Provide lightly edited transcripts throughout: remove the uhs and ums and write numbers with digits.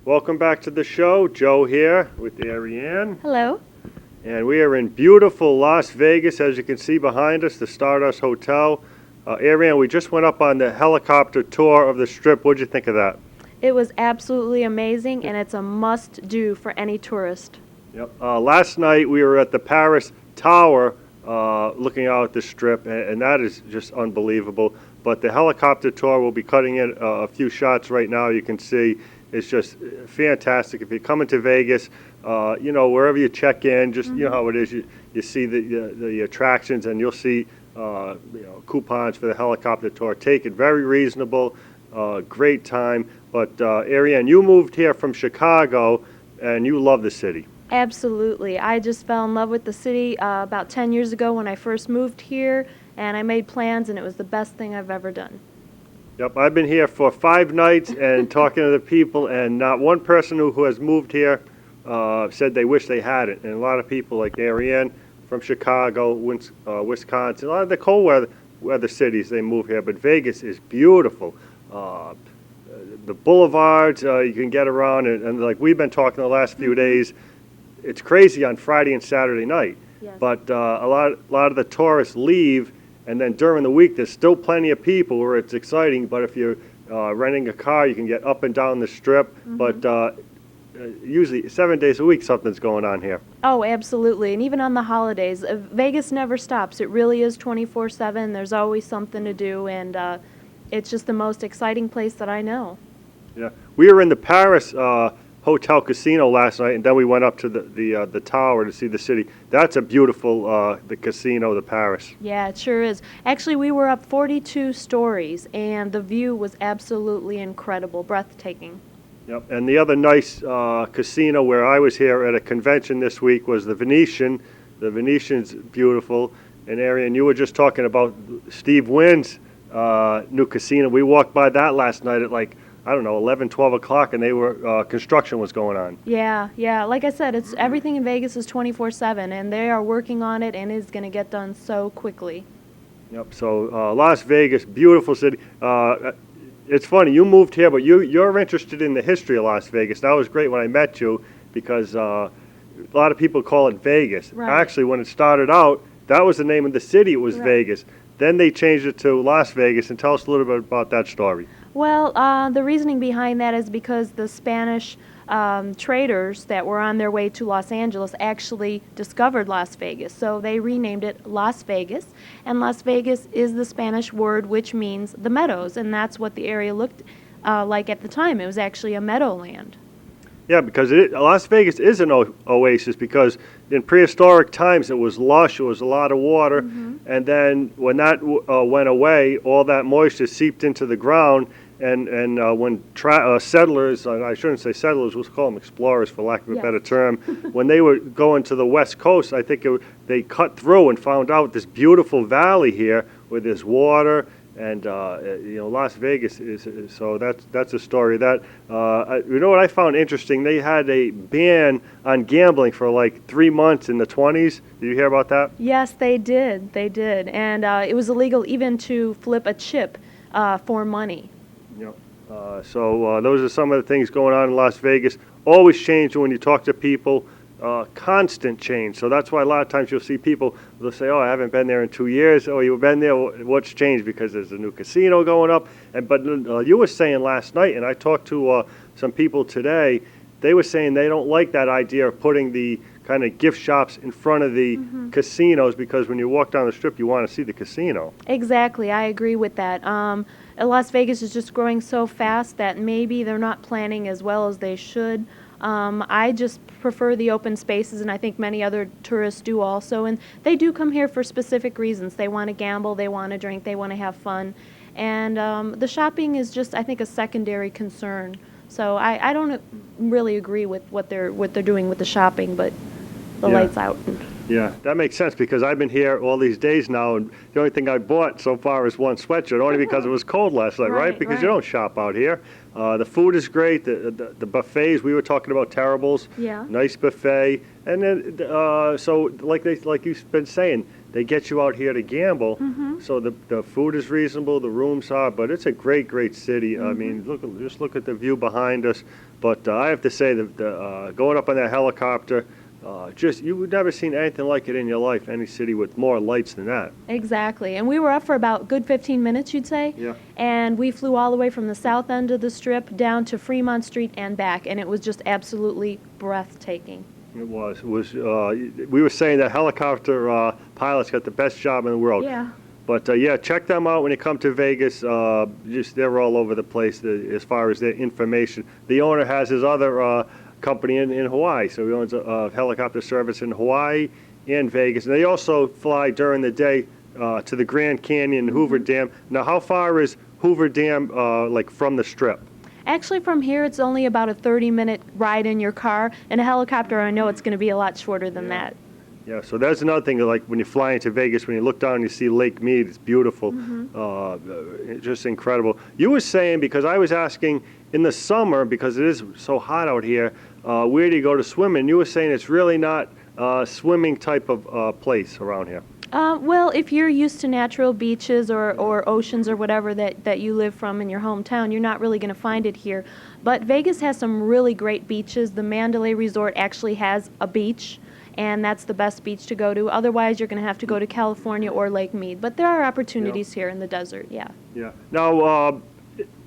Welcome back to the show. Joe here with Ariane. Hello. And we are in beautiful Las Vegas, as you can see behind us, the Stardust Hotel. Ariane, we just went up on the helicopter tour of the Strip. What'd you think of that? It was absolutely amazing, and it's a must-do for any tourist. Yep. Last night we were at the Paris Tower looking out at the Strip, and that is just unbelievable. But the helicopter tour, will be cutting in a few shots right now. You can see it's just fantastic. If you're coming to Vegas, wherever you check in, just you know how it is. You see the attractions, and you'll see coupons for the helicopter tour. Take it, very reasonable, great time. But Ariane, you moved here from Chicago, and you love the city. Absolutely. I just fell in love with the city about 10 years ago when I first moved here, and I made plans, and it was the best thing I've ever done. Yep, I've been here for 5 nights and talking to the people, and not one person who has moved here said they wish they hadn't. And a lot of people like Ariane from Chicago, Wisconsin, a lot of the cold weather cities, they move here. But Vegas is beautiful. The boulevards, you can get around, and like we've been talking the last few days, it's crazy on Friday and Saturday night. Yes. But a lot of the tourists leave. And then during the week, there's still plenty of people where it's exciting. But if you're renting a car, you can get up and down the Strip. But usually 7 days a week, something's going on here. Oh, absolutely. And even on the holidays, Vegas never stops. It really is 24/7. There's always something to do, and it's just the most exciting place that I know. Yeah, we were in the Paris Hotel Casino last night, and then we went up to the tower to see the city. That's a beautiful the casino, the Paris. Yeah, it sure is. Actually, we were up 42 stories, and the view was absolutely incredible, breathtaking. Yep. And the other nice casino where I was here at a convention this week was the Venetian. The Venetian's beautiful. And Ariane, you were just talking about Steve Wynn's new casino. We walked by that last night at 11, 12 o'clock, and construction was going on. Yeah. Like I said, it's everything in Vegas is 24/7, and they are working on it, and it's going to get done so quickly. Yep. So Las Vegas, beautiful city. It's funny, you moved here, but you're interested in the history of Las Vegas. That was great when I met you because a lot of people call it Vegas. Right. Actually, when it started out, that was the name of the city. It was Right. Vegas. Then they changed it to Las Vegas. And tell us a little bit about that story. Well, the reasoning behind that is because the Spanish traders that were on their way to Los Angeles actually discovered Las Vegas. So they renamed it Las Vegas. And Las Vegas is the Spanish word which means the meadows. And that's what the area looked like at the time. It was actually a meadowland. Yeah, because Las Vegas is an oasis because in prehistoric times it was lush, it was a lot of water, and then when that went away, all that moisture seeped into the ground, and when settlers, I shouldn't say settlers, we'll call them explorers for lack of a Yes. better term, when they were going to the west coast, I think they cut through and found out this beautiful valley here where there's water. And Las Vegas is so that's a story that you know what I found interesting. They had a ban on gambling for 3 months in the 20s. Did you hear about that? Yes, they did. And it was illegal even to flip a chip for money. Yep. So those are some of the things going on in Las Vegas. Always changing when you talk to people. Constant change. So that's why a lot of times you'll see people, they'll say, oh, I haven't been there in 2 years. Oh, you've been there. What's changed? Because there's a new casino going up. But you were saying last night, and I talked to some people today, they were saying they don't like that idea of putting the kind of gift shops in front of the casinos because when you walk down the Strip, you want to see the casino. Exactly. I agree with that. Las Vegas is just growing so fast that maybe they're not planning as well as they should. I just prefer the open spaces, and I think many other tourists do also. And they do come here for specific reasons. They want to gamble, they want to drink, they want to have fun. And the shopping is just, I think, a secondary concern. So I don't really agree with what they're doing with the shopping, but the lights out. Yeah, that makes sense because I've been here all these days now, and the only thing I bought so far is one sweatshirt, only because it was cold last night, right? Because you don't shop out here. The food is great. The buffets we were talking about, terribles. Yeah. Nice buffet, and then so like you've been saying, they get you out here to gamble. So the food is reasonable, the rooms are, but it's a great city. I mean, just look at the view behind us. But I have to say that going up on that helicopter. You would never seen anything like it in your life, any city with more lights than that. Exactly. And we were up for about good 15 minutes, you'd say. Yeah. And we flew all the way from the south end of the Strip down to Fremont Street and back, and it was just absolutely breathtaking. It was. It was. We were saying that helicopter pilots got the best job in the world. Yeah. But yeah, check them out when you come to Vegas. They're all over the place as far as their information. The owner has his other company in Hawaii, so he owns a helicopter service in Hawaii and Vegas. And they also fly during the day to the Grand Canyon, Hoover Dam. Now, how far is Hoover Dam like from the Strip? Actually, from here, it's only about a 30-minute ride in your car. In a helicopter, I know it's going to be a lot shorter than that. Yeah, so that's another thing, like when you fly into Vegas, when you look down and you see Lake Mead, it's beautiful, just incredible. You were saying, because I was asking, in the summer, because it is so hot out here, where do you go to swim? And you were saying it's really not a swimming type of place around here. Well, if you're used to natural beaches or oceans or whatever that you live from in your hometown, you're not really going to find it here. But Vegas has some really great beaches. The Mandalay Resort actually has a beach, and that's the best beach to go to. Otherwise, you're going to have to go to California or Lake Mead. But there are opportunities here in the desert, yeah. Yeah. Now,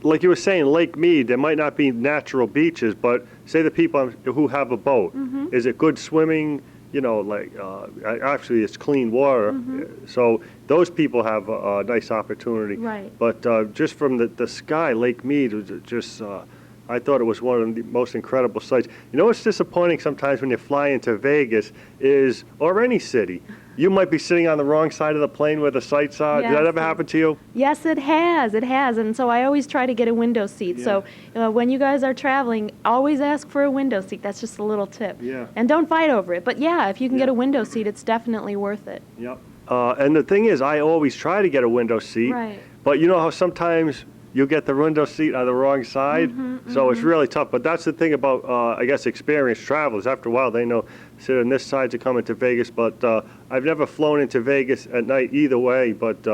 like you were saying, Lake Mead, there might not be natural beaches, but say the people who have a boat, is it good swimming? You know, like actually it's clean water, so those people have a nice opportunity. Right. But just from the sky, Lake Mead was just, I thought it was one of the most incredible sights. You know what's disappointing sometimes when you fly into Vegas is, or any city, you might be sitting on the wrong side of the plane where the sights are. Did that ever happen to you? Yes, it has. It has. And so I always try to get a window seat. Yeah. So when you guys are traveling, always ask for a window seat. That's just a little tip. Yeah. And don't fight over it. But yeah, if you can get a window seat, it's definitely worth it. Yep. And the thing is, I always try to get a window seat. Right. But you know how sometimes you get the window seat on the wrong side, so it's really tough. But that's the thing about, I guess, experienced travelers. After a while, they know sit on this side to come into Vegas. But I've never flown into Vegas at night either way. But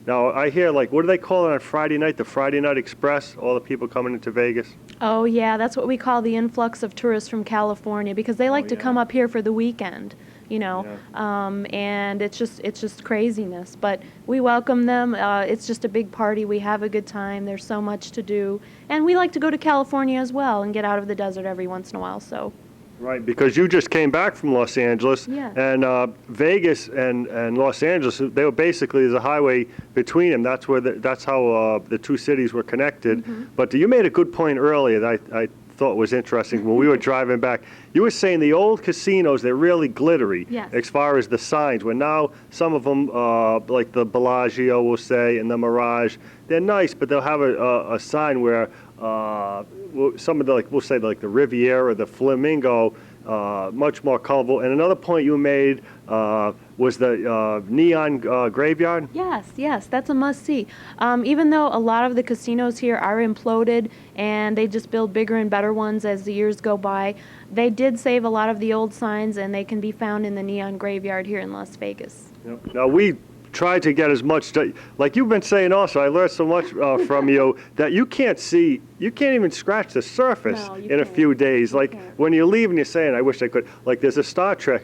now I hear, like, what do they call it on Friday night? The Friday Night Express, all the people coming into Vegas? Oh, yeah, that's what we call the influx of tourists from California because they like to come up here for the weekend. You know, and it's just craziness. But we welcome them. It's just a big party. We have a good time. There's so much to do, and we like to go to California as well and get out of the desert every once in a while. So. Right, because you just came back from Los Angeles, Yeah. and Vegas and Los Angeles, they were basically, there's a highway between them. That's where that's how the two cities were connected. But you made a good point earlier that I thought was interesting when we were driving back. You were saying the old casinos, they're really glittery as far as the signs, where now some of them, like the Bellagio, we'll say, and the Mirage, they're nice, but they'll have a sign where some of the, like, we'll say, like the Riviera or the Flamingo, much more colorful. And another point you made was the neon graveyard. Yes, that's a must-see. Even though a lot of the casinos here are imploded and they just build bigger and better ones as the years go by, they did save a lot of the old signs, and they can be found in the neon graveyard here in Las Vegas. Yep. Now, we try to get as much, like you've been saying also, I learned so much from you that you can't even scratch the surface in a few days. Like when you leave and you're saying, I wish I could, like there's a Star Trek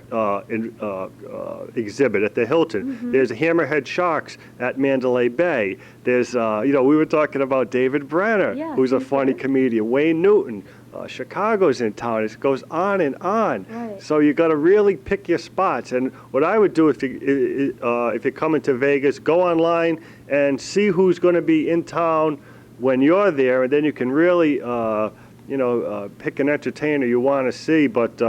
exhibit at the Hilton. There's Hammerhead Sharks at Mandalay Bay. There's, we were talking about David Brenner, who's a funny comedian, Wayne Newton. Chicago's in town. It goes on and on. Right. So you got to really pick your spots. And what I would do if you're coming to Vegas, go online and see who's going to be in town when you're there, and then you can really, pick an entertainer you want to see. But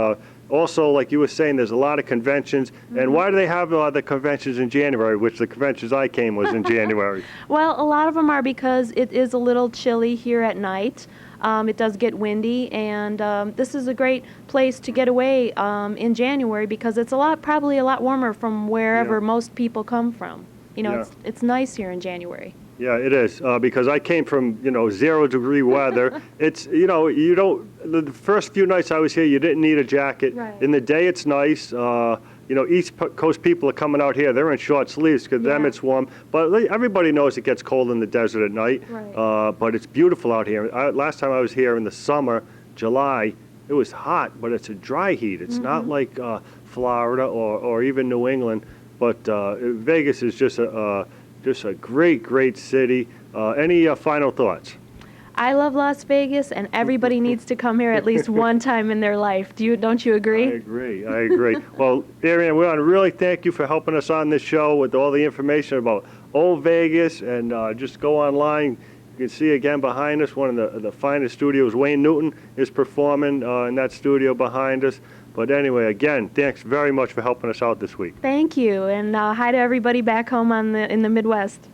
also, like you were saying, there's a lot of conventions. And why do they have the conventions in January, which the conventions I came was in January? Well, a lot of them are because it is a little chilly here at night. It does get windy, and this is a great place to get away in January because it's probably a lot warmer from wherever Yeah. most people come from. Yeah. It's nice here in January. Yeah, it is, because I came from, 0-degree weather. It's, you don't, the first few nights I was here, you didn't need a jacket. Right. In the day, it's nice. East Coast people are coming out here, they're in short sleeves because them Yeah. it's warm. But everybody knows it gets cold in the desert at night. Right. But it's beautiful out here. Last time I was here in the summer, July, it was hot, but it's a dry heat. It's not like Florida or even New England. But Vegas is just a great, great city. Any final thoughts? I love Las Vegas, and everybody needs to come here at least one time in their life. Don't you agree? I agree. Well, Ariane, we want to really thank you for helping us on this show with all the information about Old Vegas, and just go online. You can see again behind us, one of the finest studios. Wayne Newton is performing in that studio behind us. But anyway, again, thanks very much for helping us out this week. Thank you, and hi to everybody back home in the Midwest.